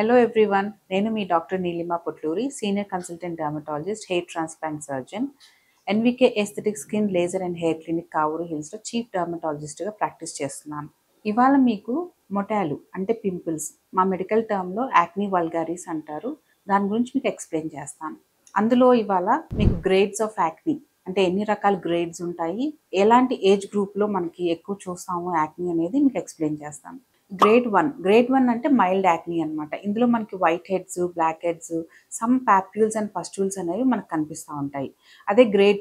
Hello everyone, నేను మీ doctor Neelima Putluri, senior consultant dermatologist, hair transplant surgeon, NVK aesthetic skin laser and hair clinic Kavuru హిల్స్లో chief డర్మటాలజిస్ట్గా practice చేస్తున్నాను. ఇవాళ మీకు మొటాలు అంటే పింపుల్స్, మా మెడికల్ టర్మ్లో యాక్నీ వల్గారిస్ అంటారు, దాని గురించి మీకు ఎక్స్ప్లెయిన్ చేస్తాను. అందులో ఇవాళ మీకు గ్రేడ్స్ ఆఫ్ యాక్నీ అంటే ఎన్ని రకాల గ్రేడ్స్ ఉంటాయి, ఎలాంటి ఏజ్ గ్రూప్లో మనకి ఎక్కువ చూస్తాము యాక్నీ అనేది మీకు ఎక్స్ప్లెయిన్ చేస్తాను. గ్రేడ్ వన్ అంటే మైల్డ్ యాక్నీ అనమాట. ఇందులో మనకి white heads, black heads, some papules and pustules అనేవి మనకు కనిపిస్తూ ఉంటాయి. అదే గ్రేడ్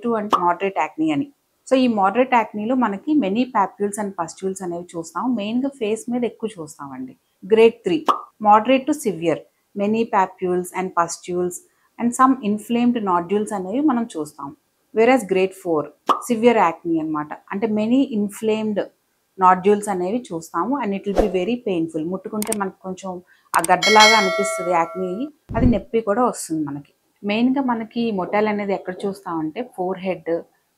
టూ అంటే మోడరేట్ యాక్నీ అని. సో ఈ మోడరేట్ యాక్నీలో మనకి మెనీ పాప్యూల్స్ అండ్ పస్ట్యూల్స్ అనేవి చూస్తాం, మెయిన్గా ఫేస్ మీద ఎక్కువ చూస్తామండి. Grade 3 moderate to severe, many papules and pustules and some inflamed nodules అనేవి మనం చూస్తాం. వేరస్ గ్రేడ్ 4 సివియర్ యాక్నీ అనమాట, అంటే మెనీ ఇన్ఫ్లేమ్డ్ నాడ్యూల్స్ అనేవి చూస్తాము and it will be very painful. ముట్టుకుంటే మనకు కొంచెం ఆ గడ్డలాగా అనిపిస్తుంది యాక్నీ, అది నొప్పి కూడా వస్తుంది మనకి. మెయిన్గా మనకి మొటాల్ అనేది ఎక్కడ చూస్తామంటే ఫోర్ హెడ్,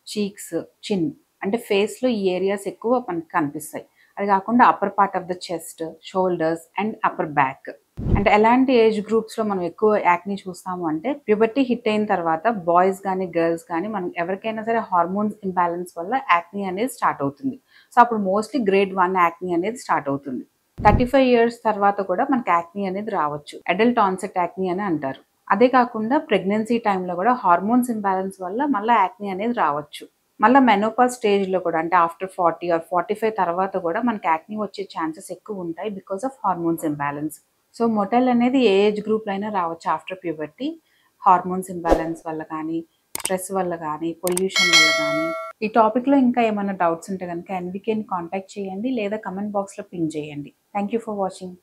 చీక్స్, చిన్ అంటే ఫేస్లో ఈ ఏరియాస్ ఎక్కువ మనకి కనిపిస్తాయి. అది కాకుండా upper part of the chest, shoulders and upper back. అంటే ఎలాంటి ఏజ్ గ్రూప్స్లో మనం ఎక్కువ యాక్నీ చూస్తాము అంటే ప్యూబర్టీ హిట్ అయిన తర్వాత బాయ్స్ కానీ గర్ల్స్ కానీ మనం ఎవరికైనా సరే హార్మోన్స్ ఇంబ్యాలెన్స్ వల్ల యాక్నీ అనేది స్టార్ట్ అవుతుంది. సో అప్పుడు మోస్ట్లీ గ్రేడ్ 1 యాక్నీ అనేది స్టార్ట్ అవుతుంది. 35 years తర్వాత కూడా మనకి యాక్నీ అనేది రావచ్చు, అడల్ట్ ఆన్సెట్ యాక్నీ అని అంటారు. అదే కాకుండా ప్రెగ్నెన్సీ టైంలో కూడా హార్మోన్స్ ఇంబ్యాలెన్స్ వల్ల మళ్ళీ యాక్నీ అనేది రావచ్చు. మళ్ళీ మెనోపాజ్ స్టేజ్లో కూడా అంటే ఆఫ్టర్ 40 or 45 తర్వాత కూడా మనకి యాక్నీ వచ్చే ఛాన్సెస్ ఎక్కువ ఉంటాయి because of hormones imbalance. So మొటల్ అనేది ఏ ఏజ్ గ్రూప్లో అయినా రావచ్చు ఆఫ్టర్ ప్యూబర్టీ, హార్మోన్స్ ఇంబ్యాలెన్స్ వల్ల కానీ, స్ట్రెస్ వల్ల కానీ, పొల్యూషన్ వల్ల కానీ. ఈ టాపిక్లో ఇంకా ఏమైనా డౌట్స్ ఉంటే కనుక ఎన్వికేని కాంటాక్ట్ చేయండి లేదా కమెంట్ బాక్స్లో పింగ్ చేయండి. Thank you for watching.